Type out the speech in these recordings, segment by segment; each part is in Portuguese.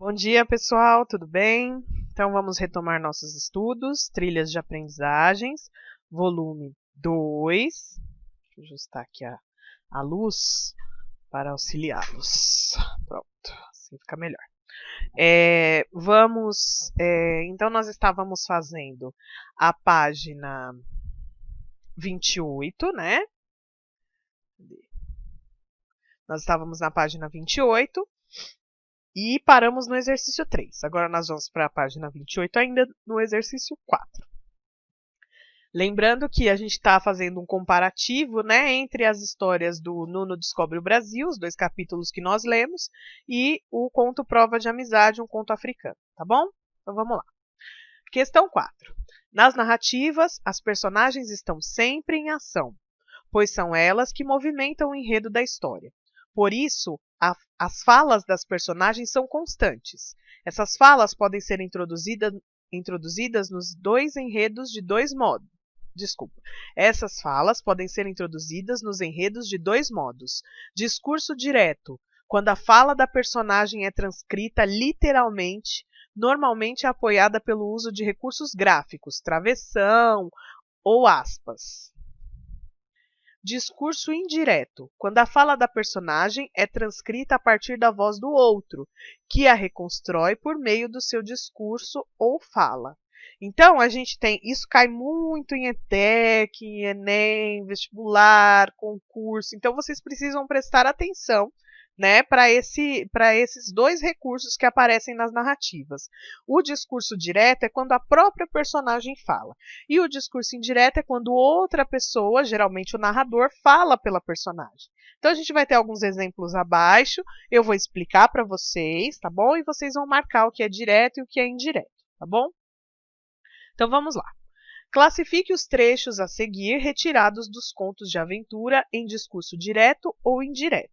Bom dia, pessoal, tudo bem? Então vamos retomar nossos estudos, trilhas de aprendizagens, volume 2. Deixa eu ajustar aqui a luz para auxiliá-los. Pronto, assim fica melhor. Então nós estávamos fazendo a página 28, né? Nós estávamos na página 28. E paramos no exercício 3. Agora nós vamos para a página 28, ainda no exercício 4. Lembrando que a gente está fazendo um comparativo, né, entre as histórias do Nuno Descobre o Brasil, os 2 capítulos que nós lemos, e o conto Prova de Amizade, um conto africano, tá bom? Então vamos lá. Questão 4. Nas narrativas, as personagens estão sempre em ação, pois são elas que movimentam o enredo da história. Por isso, as falas das personagens são constantes. Essas falas podem ser introduzidas nos dois enredos de dois modos. Essas falas podem ser introduzidas nos enredos de dois modos. Discurso direto, quando a fala da personagem é transcrita literalmente, normalmente é apoiada pelo uso de recursos gráficos, travessão ou aspas. Discurso indireto, quando a fala da personagem é transcrita a partir da voz do outro, que a reconstrói por meio do seu discurso ou fala. Então, a gente tem, isso cai muito em ETEC, em Enem, vestibular, concurso, então vocês precisam prestar atenção, né, para esses dois recursos que aparecem nas narrativas. O discurso direto é quando a própria personagem fala, e o discurso indireto é quando outra pessoa, geralmente o narrador, fala pela personagem. Então a gente vai ter alguns exemplos abaixo, eu vou explicar para vocês, tá bom? E vocês vão marcar o que é direto e o que é indireto, tá bom? Então vamos lá. Classifique os trechos a seguir retirados dos contos de aventura em discurso direto ou indireto.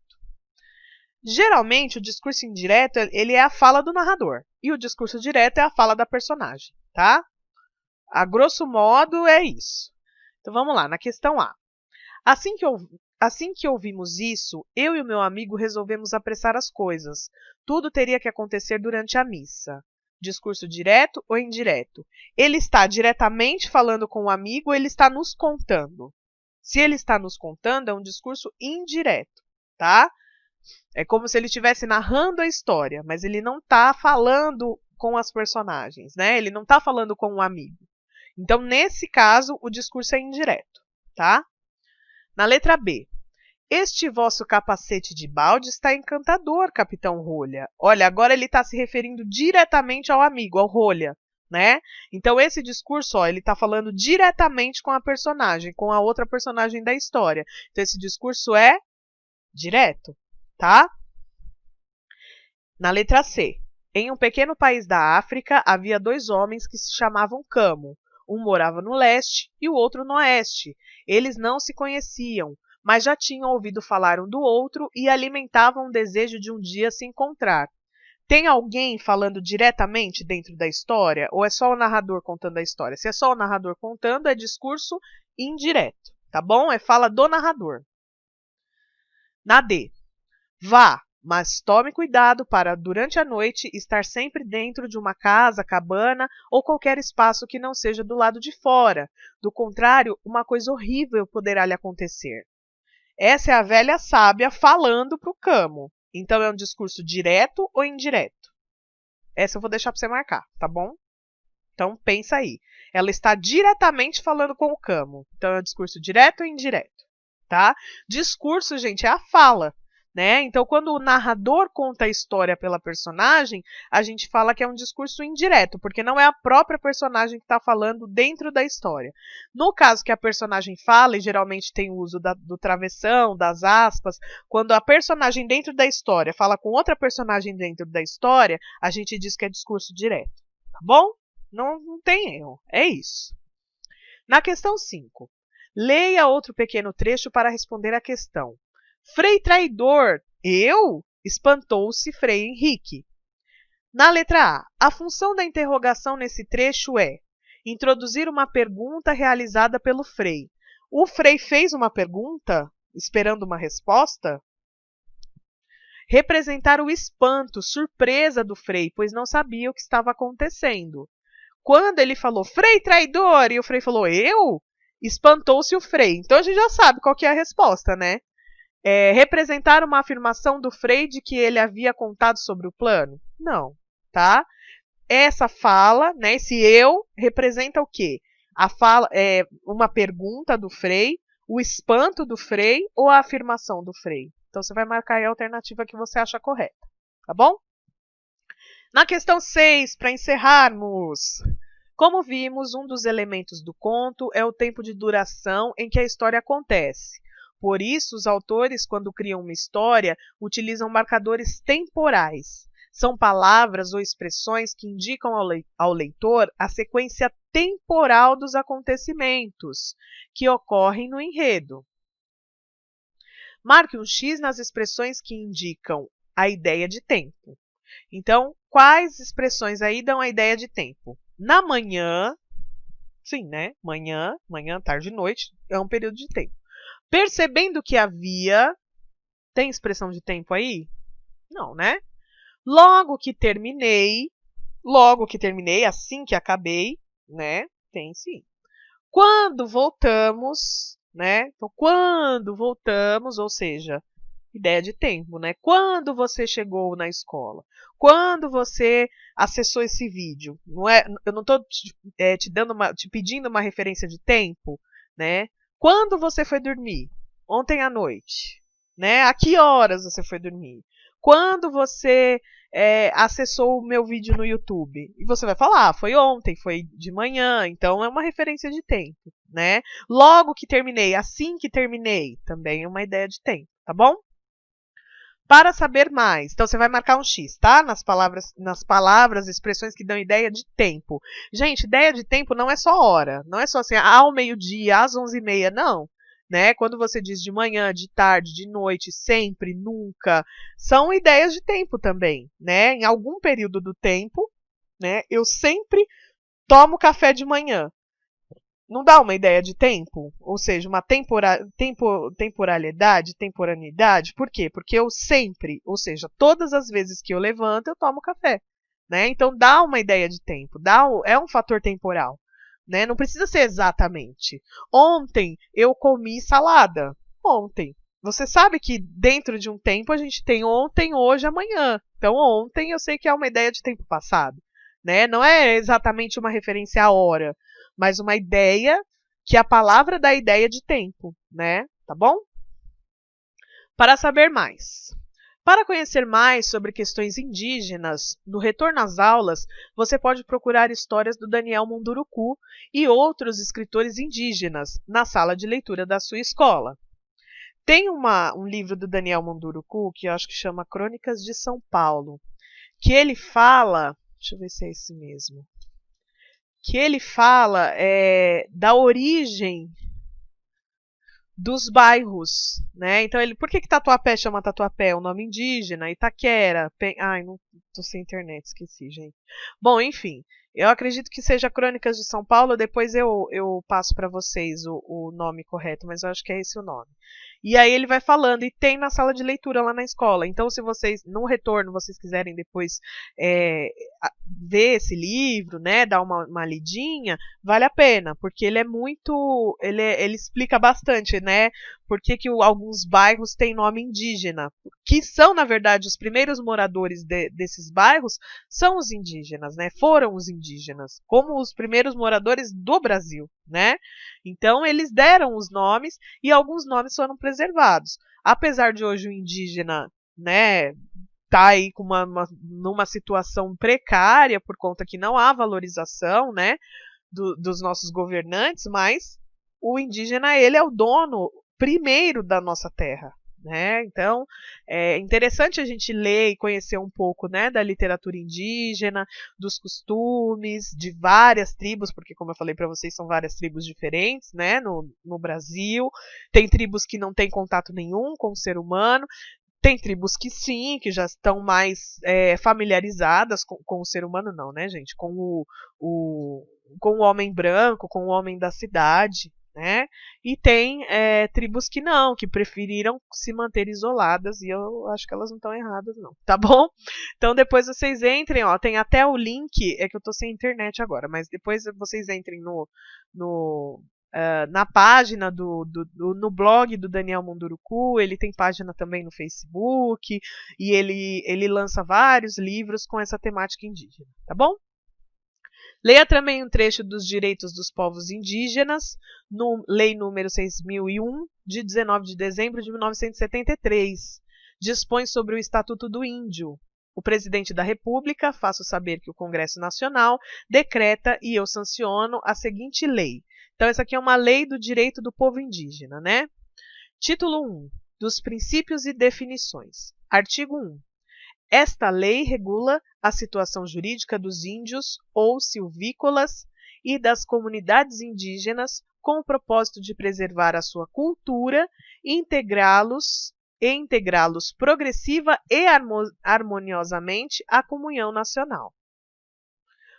Geralmente, o discurso indireto ele é a fala do narrador e o discurso direto é a fala da personagem, tá? A grosso modo é isso. Então vamos lá, na questão A. Assim que ouvimos isso, eu e o meu amigo resolvemos apressar as coisas. Tudo teria que acontecer durante a missa. Discurso direto ou indireto? Ele está diretamente falando com o amigo ou ele está nos contando? Se ele está nos contando, é um discurso indireto, tá? É como se ele estivesse narrando a história, mas ele não está falando com as personagens, né? Ele não está falando com o amigo. Então, nesse caso, o discurso é indireto, tá? Na letra B. Este vosso capacete de balde está encantador, capitão Rolha. Olha, agora ele está se referindo diretamente ao amigo, ao Rolha, né? Então, esse discurso, ó, ele está falando diretamente com a personagem, com a outra personagem da história. Então, esse discurso é direto, tá? Na letra C. Em um pequeno país da África, havia 2 homens que se chamavam Camo. Um morava no leste e o outro no oeste. Eles não se conheciam, mas já tinham ouvido falar um do outro e alimentavam o desejo de um dia se encontrar. Tem alguém falando diretamente dentro da história ou é só o narrador contando a história? Se é só o narrador contando, é discurso indireto, tá bom? É fala do narrador. Na D. Vá, mas tome cuidado para, durante a noite, estar sempre dentro de uma casa, cabana ou qualquer espaço que não seja do lado de fora. Do contrário, uma coisa horrível poderá lhe acontecer. Essa é a velha sábia falando para o Camo. Então, é um discurso direto ou indireto? Essa eu vou deixar para você marcar, tá bom? Então, pensa aí. Ela está diretamente falando com o Camo. Então, é um discurso direto ou indireto? Tá? Discurso, gente, é a fala. Né? Então, quando o narrador conta a história pela personagem, a gente fala que é um discurso indireto, porque não é a própria personagem que está falando dentro da história. No caso que a personagem fala, e geralmente tem o uso do travessão, das aspas, quando a personagem dentro da história fala com outra personagem dentro da história, a gente diz que é discurso direto. Tá bom? Não tem erro. É isso. Na questão 5. Leia outro pequeno trecho para responder à questão. Frei traidor, eu? Espantou-se Frei Henrique. Na letra A, a função da interrogação nesse trecho é introduzir uma pergunta realizada pelo Frei. O Frei fez uma pergunta, esperando uma resposta? Representar o espanto, surpresa do Frei, pois não sabia o que estava acontecendo. Quando ele falou, Frei traidor, e o Frei falou, eu? Espantou-se o Frei. Então a gente já sabe qual que é a resposta, né? Representar uma afirmação do Frei de que ele havia contado sobre o plano? Não, tá? Essa fala, né, esse eu, representa o quê? A fala é uma pergunta do Frei, o espanto do Frei ou a afirmação do Frei? Então você vai marcar aí a alternativa que você acha correta, tá bom? Na questão 6, para encerrarmos. Como vimos, um dos elementos do conto é o tempo de duração em que a história acontece. Por isso, os autores, quando criam uma história, utilizam marcadores temporais. São palavras ou expressões que indicam ao leitor a sequência temporal dos acontecimentos que ocorrem no enredo. Marque um X nas expressões que indicam a ideia de tempo. Então, quais expressões aí dão a ideia de tempo? Na manhã, sim, né? Manhã, tarde e noite é um período de tempo. Percebendo que havia, tem expressão de tempo aí? Não, né? Logo que terminei, assim que acabei, né? Tem sim. Quando voltamos, né? Então, quando voltamos, ou seja, ideia de tempo, né? Quando você chegou na escola, quando você acessou esse vídeo, não é? Eu não estou te pedindo uma referência de tempo, né? Quando você foi dormir? Ontem à noite, né? A que horas você foi dormir? Quando você acessou o meu vídeo no YouTube? E você vai falar, foi ontem, foi de manhã, então é uma referência de tempo, né? Logo que terminei, assim que terminei, também é uma ideia de tempo, tá bom? Para saber mais, então você vai marcar um X, tá? Nas palavras, expressões que dão ideia de tempo. Gente, ideia de tempo não é só hora, não é só assim, ao meio-dia, às 11h30, não. Né? Quando você diz de manhã, de tarde, de noite, sempre, nunca, são ideias de tempo também, né? Em algum período do tempo, né? Eu sempre tomo café de manhã. Não dá uma ideia de tempo? Ou seja, uma temporaneidade? Por quê? Porque eu sempre, ou seja, todas as vezes que eu levanto, eu tomo café. Né? Então dá uma ideia de tempo, é um fator temporal. Né? Não precisa ser exatamente. Ontem eu comi salada. Ontem. Você sabe que dentro de um tempo a gente tem ontem, hoje, amanhã. Então ontem eu sei que é uma ideia de tempo passado. Né? Não é exatamente uma referência à hora, mas uma ideia que a palavra dá ideia de tempo, né? Tá bom? Para saber mais. Para conhecer mais sobre questões indígenas, no retorno às aulas, você pode procurar histórias do Daniel Munduruku e outros escritores indígenas na sala de leitura da sua escola. Tem um livro do Daniel Munduruku que eu acho que chama Crônicas de São Paulo, que ele fala, deixa eu ver se é esse mesmo, que ele fala da origem dos bairros, né? Então por que Tatuapé chama Tatuapé? É um nome indígena, Itaquera, ai, não tô sem internet, esqueci, gente. Bom, enfim, eu acredito que seja Crônicas de São Paulo, depois eu passo para vocês o nome correto, mas eu acho que é esse o nome. E aí ele vai falando, e tem na sala de leitura lá na escola. Então, se vocês, no retorno, vocês quiserem depois ver esse livro, né, dar uma lidinha, vale a pena, porque ele é muito, ele explica bastante, né, por que alguns bairros têm nome indígena, que são, na verdade, os primeiros moradores desses bairros são os indígenas, né, foram os indígenas, como os primeiros moradores do Brasil, né. Então, eles deram os nomes e alguns nomes foram preservados. Apesar de hoje o indígena, né, tá aí numa situação precária por conta que não há valorização, né, dos nossos governantes, mas o indígena, ele é o dono primeiro da nossa terra. Né? Então, é interessante a gente ler e conhecer um pouco, né, da literatura indígena, dos costumes de várias tribos, porque, como eu falei para vocês, são várias tribos diferentes, né, no Brasil. Tem tribos que não têm contato nenhum com o ser humano, tem tribos que sim, que já estão mais familiarizadas com o ser humano, não, né, gente? Com o homem branco, com o homem da cidade. né? E tem tribos que não, que preferiram se manter isoladas, e eu acho que elas não estão erradas não, tá bom? Então depois vocês entrem, ó, tem até o link, é que eu tô sem internet agora, mas depois vocês entrem na página no blog do Daniel Munduruku, ele tem página também no Facebook, e ele lança vários livros com essa temática indígena, tá bom? Leia também um trecho dos direitos dos povos indígenas, Lei número 6.001, de 19 de dezembro de 1973. Dispõe sobre o Estatuto do Índio. O presidente da República, faço saber que o Congresso Nacional decreta e eu sanciono a seguinte lei. Então, essa aqui é uma lei do direito do povo indígena, né? Título 1. Dos princípios e definições. Artigo 1. Esta lei regula a situação jurídica dos índios ou silvícolas e das comunidades indígenas com o propósito de preservar a sua cultura e integrá-los progressiva e harmoniosamente à comunhão nacional.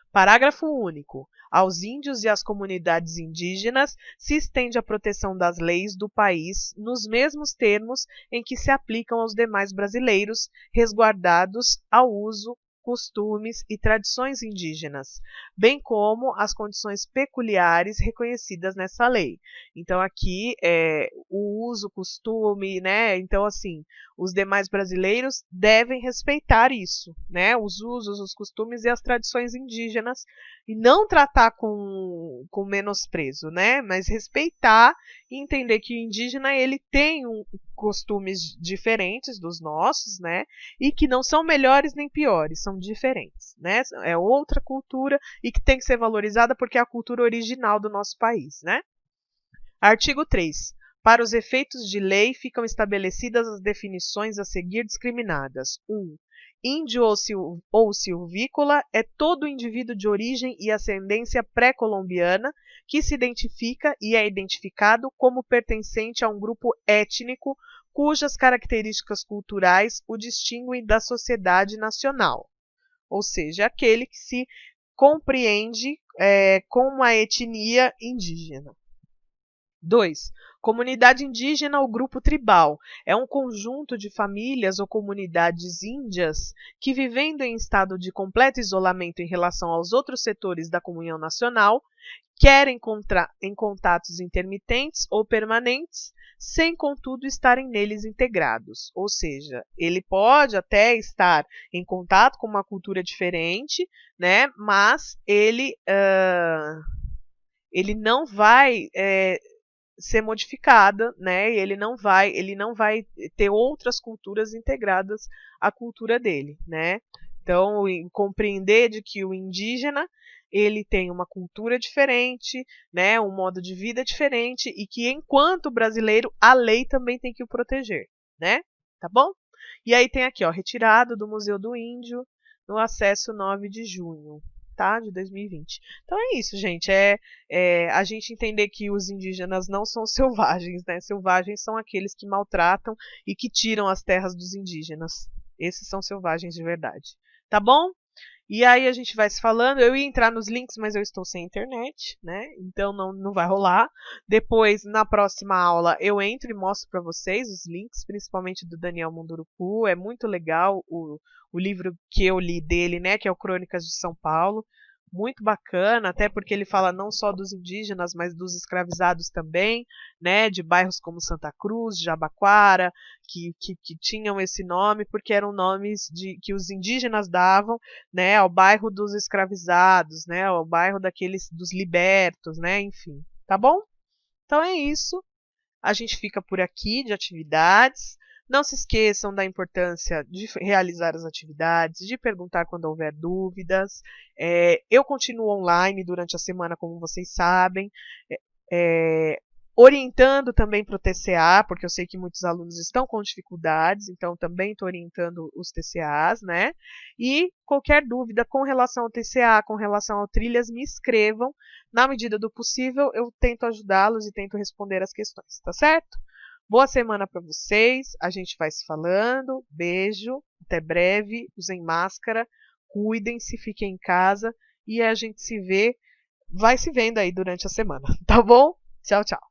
Parágrafo único. Aos índios e às comunidades indígenas se estende a proteção das leis do país nos mesmos termos em que se aplicam aos demais brasileiros, resguardados ao uso, costumes e tradições indígenas, bem como as condições peculiares reconhecidas nessa lei. Então aqui o uso, costume, né? Então assim, os demais brasileiros devem respeitar isso, né? Os usos, os costumes e as tradições indígenas e não tratar com menosprezo, né? Mas respeitar e entender que o indígena ele tem costumes diferentes dos nossos, né? E que não são melhores nem piores, são diferentes, né? É outra cultura e que tem que ser valorizada porque é a cultura original do nosso país, né? Artigo 3. Para os efeitos de lei ficam estabelecidas as definições a seguir discriminadas. 1. Índio ou silvícola é todo indivíduo de origem e ascendência pré-colombiana que se identifica e é identificado como pertencente a um grupo étnico cujas características culturais o distinguem da sociedade nacional, ou seja, aquele que se compreende como a etnia indígena. 2. Comunidade indígena ou grupo tribal é um conjunto de famílias ou comunidades índias que, vivendo em estado de completo isolamento em relação aos outros setores da comunhão nacional, querem em contatos intermitentes ou permanentes, sem, contudo, estarem neles integrados. Ou seja, ele pode até estar em contato com uma cultura diferente, né, mas ele não vai ser modificada, né? Ele não vai ter outras culturas integradas à cultura dele, né? Então, compreender de que o indígena ele tem uma cultura diferente, né? Um modo de vida diferente e que, enquanto brasileiro, a lei também tem que o proteger, né? Tá bom? E aí tem aqui, ó, retirado do Museu do Índio no acesso 9 de junho. Tá, de 2020. Então é isso, gente. A gente entender que os indígenas não são selvagens, né? Selvagens são aqueles que maltratam e que tiram as terras dos indígenas. Esses são selvagens de verdade. Tá bom? E aí a gente vai se falando. Eu ia entrar nos links, mas eu estou sem internet, né? Então não vai rolar. Depois, na próxima aula, eu entro e mostro para vocês os links, principalmente do Daniel Munduruku. É muito legal o livro que eu li dele, né? Que é o Crônicas de São Paulo. Muito bacana, até porque ele fala não só dos indígenas, mas dos escravizados também, né, de bairros como Santa Cruz, Jabaquara, que tinham esse nome, porque eram nomes que os indígenas davam, né, ao bairro dos escravizados, né, ao bairro dos libertos, né, enfim, tá bom? Então é isso, a gente fica por aqui de atividades. Não se esqueçam da importância de realizar as atividades, de perguntar quando houver dúvidas. Eu continuo online durante a semana, como vocês sabem, orientando também para o TCA, porque eu sei que muitos alunos estão com dificuldades, então também estou orientando os TCAs, né? E qualquer dúvida com relação ao TCA, com relação ao Trilhas, me escrevam. Na medida do possível, eu tento ajudá-los e tento responder as questões, tá certo? Boa semana para vocês, a gente vai se falando, beijo, até breve, usem máscara, cuidem-se, fiquem em casa e a gente vai se vendo aí durante a semana, tá bom? Tchau, tchau.